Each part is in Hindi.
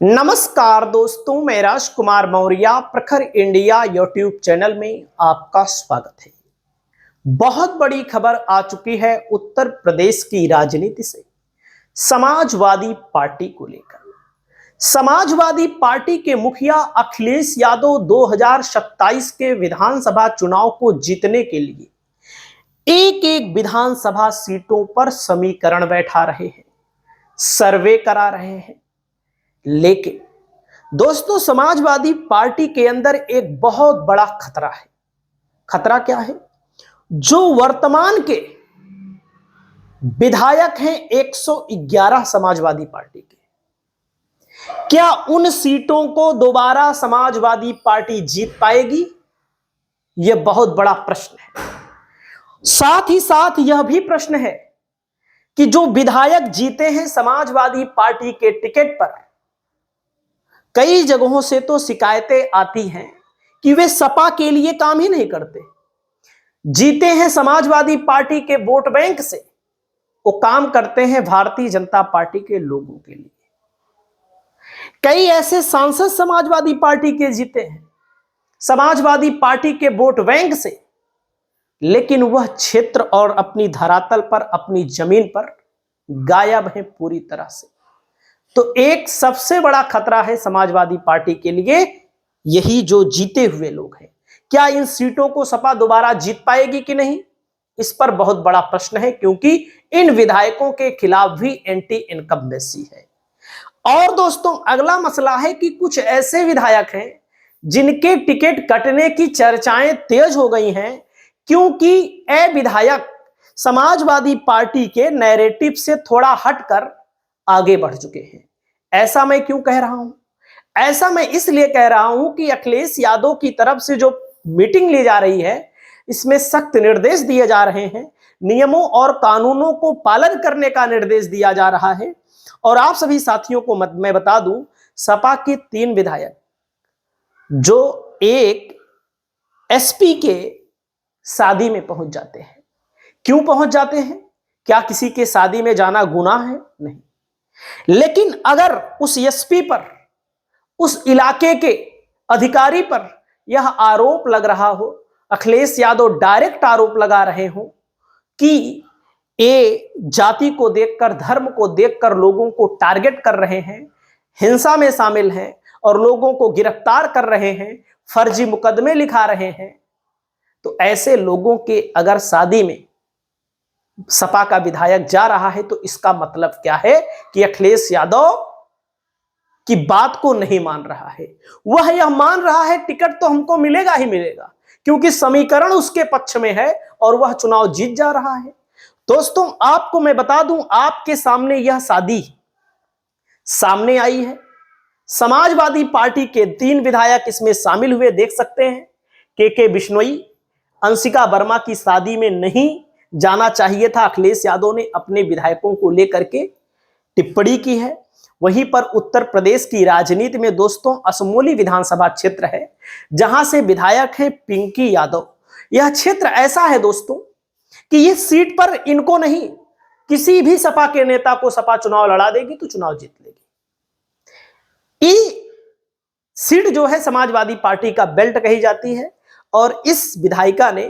नमस्कार दोस्तों, मैं राजकुमार मौर्य प्रखर इंडिया यूट्यूब चैनल में आपका स्वागत है। बहुत बड़ी खबर आ चुकी है उत्तर प्रदेश की राजनीति से समाजवादी पार्टी को लेकर। समाजवादी पार्टी के मुखिया अखिलेश यादव 2027 के विधानसभा चुनाव को जीतने के लिए एक एक विधानसभा सीटों पर समीकरण बैठा रहे हैं, सर्वे करा रहे हैं। लेकिन दोस्तों, समाजवादी पार्टी के अंदर एक बहुत बड़ा खतरा है। खतरा क्या है? जो वर्तमान के विधायक हैं 111 समाजवादी पार्टी के, क्या उन सीटों को दोबारा समाजवादी पार्टी जीत पाएगी? यह बहुत बड़ा प्रश्न है। साथ ही साथ यह भी प्रश्न है कि जो विधायक जीते हैं समाजवादी पार्टी के टिकट पर, कई जगहों से तो शिकायतें आती हैं कि वे सपा के लिए काम ही नहीं करते। जीते हैं समाजवादी पार्टी के वोट बैंक से, वो काम करते हैं भारतीय जनता पार्टी के लोगों के लिए। कई ऐसे सांसद समाजवादी पार्टी के जीते हैं समाजवादी पार्टी के वोट बैंक से, लेकिन वह क्षेत्र और अपनी धरातल पर, अपनी जमीन पर गायब है पूरी तरह से। तो एक सबसे बड़ा खतरा है समाजवादी पार्टी के लिए, यही जो जीते हुए लोग हैं। क्या इन सीटों को सपा दोबारा जीत पाएगी कि नहीं, इस पर बहुत बड़ा प्रश्न है, क्योंकि इन विधायकों के खिलाफ भी एंटी इनकम्बेंसी है। और दोस्तों, अगला मसला है कि कुछ ऐसे विधायक हैं जिनके टिकट कटने की चर्चाएं तेज हो गई हैं, क्योंकि ये विधायक समाजवादी पार्टी के नैरेटिव से थोड़ा हटकर आगे बढ़ चुके हैं। ऐसा मैं क्यों कह रहा हूं? ऐसा मैं इसलिए कह रहा हूं कि अखिलेश यादव की तरफ से जो मीटिंग ली जा रही है, इसमें सख्त निर्देश दिए जा रहे हैं, नियमों और कानूनों को पालन करने का निर्देश दिया जा रहा है। और आप सभी साथियों को मैं बता दूं, सपा के 3 विधायक जो एक एसपी के शादी में पहुंच जाते हैं। क्यों पहुंच जाते हैं? क्या किसी के शादी में जाना गुनाह है? नहीं। लेकिन अगर उस एसपी पर, उस इलाके के अधिकारी पर यह आरोप लग रहा हो, अखिलेश यादव डायरेक्ट आरोप लगा रहे हो कि ये जाति को देखकर, धर्म को देखकर लोगों को टारगेट कर रहे हैं, हिंसा में शामिल हैं और लोगों को गिरफ्तार कर रहे हैं, फर्जी मुकदमे लिखा रहे हैं, तो ऐसे लोगों के अगर शादी में सपा का विधायक जा रहा है, तो इसका मतलब क्या है कि अखिलेश यादव की बात को नहीं मान रहा है। वह यह मान रहा है टिकट तो हमको मिलेगा ही मिलेगा, क्योंकि समीकरण उसके पक्ष में है और वह चुनाव जीत जा रहा है। दोस्तों, आपको मैं बता दूं, आपके सामने यह शादी सामने आई है। समाजवादी पार्टी के 3 विधायक इसमें शामिल हुए, देख सकते हैं। के बिश्नोई, अंशिका वर्मा की शादी में नहीं जाना चाहिए था, अखिलेश यादव ने अपने विधायकों को लेकर के टिप्पणी की है। वहीं पर उत्तर प्रदेश की राजनीति में दोस्तों असमोली विधानसभा क्षेत्र है, जहां से विधायक हैं पिंकी यादव। यह क्षेत्र ऐसा है दोस्तों कि इस सीट पर इनको नहीं, किसी भी सपा के नेता को सपा चुनाव लड़ा देगी तो चुनाव जीत लेगी। ये सीट जो है समाजवादी पार्टी का बेल्ट कही जाती है, और इस विधायिका ने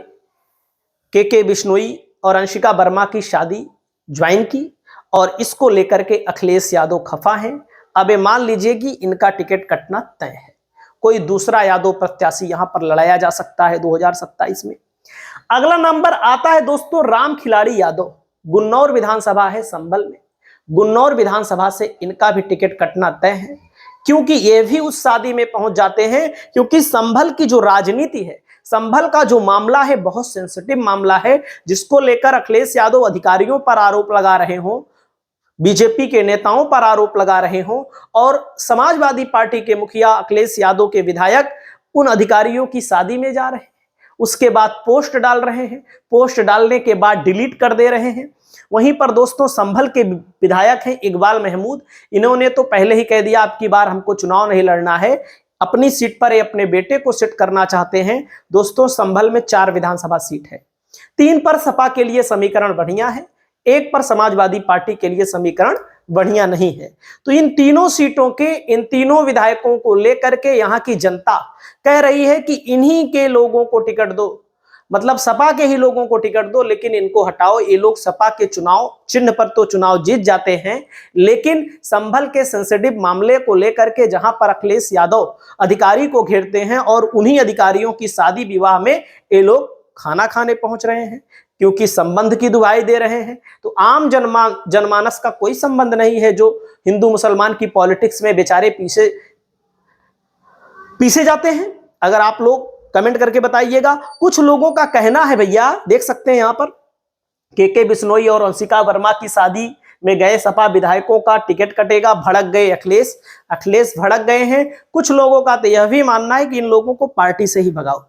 के बिश्नोई और अंशिका वर्मा की शादी ज्वाइन की, और इसको लेकर के अखिलेश यादव खफा हैं। अब मान लीजिए कि इनका टिकट कटना तय है, कोई दूसरा यादव प्रत्याशी यहां पर लड़ाया जा सकता है 2027 में। अगला नंबर आता है दोस्तों राम खिलाड़ी यादव, गुन्नौर विधानसभा है संभल में। गुन्नौर विधानसभा से इनका भी टिकट कटना तय है, क्योंकि ये भी उस शादी में पहुंच जाते हैं, क्योंकि संभल की जो राजनीति है, संभल का जो मामला है, बहुत सेंसिटिव मामला है, जिसको लेकर अखिलेश यादव अधिकारियों पर आरोप लगा रहे हो, बीजेपी के नेताओं पर आरोप लगा रहे हो, और समाजवादी पार्टी के मुखिया अखिलेश यादव के विधायक उन अधिकारियों की शादी में जा रहे हैं, उसके बाद पोस्ट डाल रहे हैं, पोस्ट डालने के बाद डिलीट कर दे रहे हैं। वहीं पर दोस्तों संभल के विधायक हैं इकबाल महमूद, इन्होंने तो पहले ही कह दिया अब की बार हमको चुनाव नहीं लड़ना है, अपनी सीट पर अपने बेटे को सेट करना चाहते हैं। दोस्तों संभल में 4 विधानसभा सीट है, 3 पर सपा के लिए समीकरण बढ़िया है, 1 पर समाजवादी पार्टी के लिए समीकरण बढ़िया नहीं है। तो इन तीनों सीटों के इन तीनों विधायकों को लेकर के यहाँ की जनता कह रही है कि इन्हीं के लोगों को टिकट दो, मतलब सपा के ही लोगों को टिकट दो, लेकिन इनको हटाओ। ये लोग सपा के चुनाव चिन्ह पर तो चुनाव जीत जाते हैं, लेकिन संभल के सेंसिटिव मामले को लेकर के जहां पर अखिलेश यादव अधिकारी को घेरते हैं और उन्हीं अधिकारियों की शादी विवाह में ये लोग खाना खाने पहुंच रहे हैं, क्योंकि संबंध की दुहाई दे रहे हैं। तो आम जनमानस का कोई संबंध नहीं है, जो हिंदू मुसलमान की पॉलिटिक्स में बेचारे पीछे जाते हैं। अगर आप लोग कमेंट करके बताइएगा। कुछ लोगों का कहना है, भैया देख सकते हैं यहाँ पर, के बिश्नोई और अंशिका वर्मा की शादी में गए सपा विधायकों का टिकट कटेगा, भड़क गए अखिलेश भड़क गए हैं। कुछ लोगों का तो यह भी मानना है कि इन लोगों को पार्टी से ही भगाओ,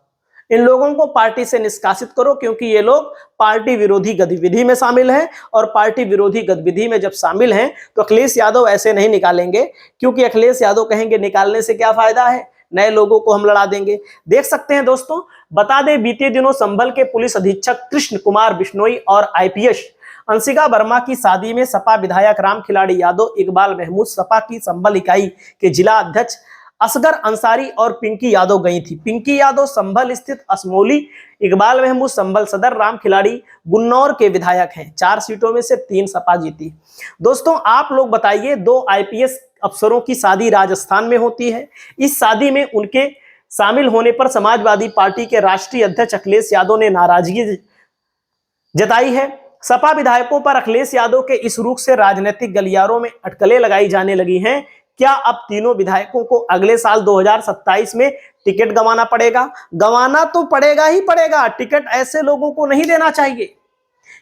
इन लोगों को पार्टी से निष्कासित करो, क्योंकि ये लोग पार्टी विरोधी गतिविधि में शामिल हैं, और पार्टी विरोधी गतिविधि में जब शामिल हैं तो अखिलेश यादव ऐसे नहीं निकालेंगे, क्योंकि अखिलेश यादव कहेंगे निकालने से क्या फायदा है, नए लोगों को हम लड़ा देंगे। देख सकते हैं दोस्तों, बता दें बीते दिनों संभल के पुलिस अधीक्षक कृष्ण कुमार बिश्नोई और आईपीएस अंशिका वर्मा की शादी में सपा विधायक राम खिलाड़ी यादव, इकबाल महमूद, सपा की संभल इकाई के जिला अध्यक्ष असगर अंसारी और पिंकी यादव गई थी। पिंकी यादव संभल स्थित असमोली, इकबाल महमूद संभल सदर, राम खिलाड़ी गुन्नौर के विधायक हैं। 4 सीटों में से 3 सपा जीती। दोस्तों आप लोग बताइए, 2 आईपीएस अफसरों की शादी राजस्थान में होती है। इस शादी में उनके शामिल होने पर समाजवादी पार्टी के राष्ट्रीय अध्यक्ष अखिलेश यादव ने नाराजगी जताई है। सपा विधायकों पर अखिलेश यादव के इस रुख से राजनीतिक गलियारों में अटकलें लगाई जाने लगी हैं। क्या अब तीनों विधायकों को अगले साल 2027 में टिकट गंवाना पड़ेगा? गंवाना तो पड़ेगा ही पड़ेगा। टिकट ऐसे लोगों को नहीं देना चाहिए,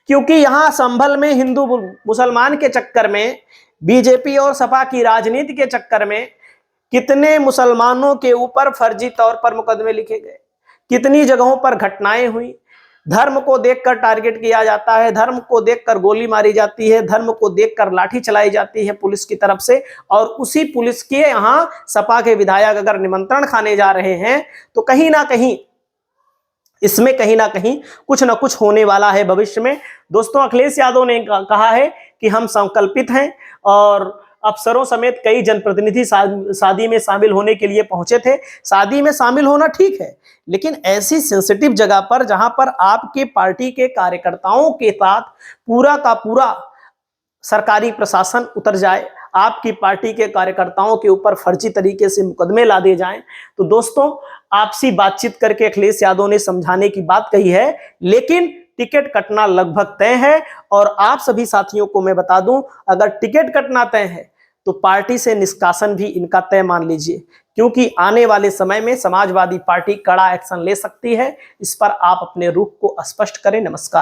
क्योंकि यहां संभल में हिंदू मुसलमान के चक्कर में, बीजेपी और सपा की राजनीति के चक्कर में कितने मुसलमानों के ऊपर फर्जी तौर पर मुकदमे लिखे गए, कितनी जगहों पर घटनाएं हुई। धर्म को देखकर टारगेट किया जाता है, धर्म को देखकर गोली मारी जाती है, धर्म को देखकर लाठी चलाई जाती है पुलिस की तरफ से, और उसी पुलिस के यहां सपा के विधायक अगर निमंत्रण खाने जा रहे हैं तो कहीं ना कहीं इसमें कहीं ना कहीं कुछ ना कुछ होने वाला है भविष्य में। दोस्तों अखिलेश यादव ने कहा है कि हम संकल्पित हैं, और अफसरों समेत कई जनप्रतिनिधि शादी में शामिल होने के लिए पहुंचे थे। शादी में शामिल होना ठीक है, लेकिन ऐसी सेंसिटिव जगह पर जहां पर आपके पार्टी के कार्यकर्ताओं के साथ पूरा का पूरा सरकारी प्रशासन उतर जाए, आपकी पार्टी के कार्यकर्ताओं के ऊपर फर्जी तरीके से मुकदमे ला दिए जाएं, तो दोस्तों आपसी बातचीत करके अखिलेश यादव ने समझाने की बात कही है, लेकिन टिकट कटना लगभग तय है। और आप सभी साथियों को मैं बता दूं, अगर टिकट कटना तय है तो पार्टी से निष्कासन भी इनका तय मान लीजिए, क्योंकि आने वाले समय में समाजवादी पार्टी कड़ा एक्शन ले सकती है। इस पर आप अपने रुख को स्पष्ट करें। नमस्कार।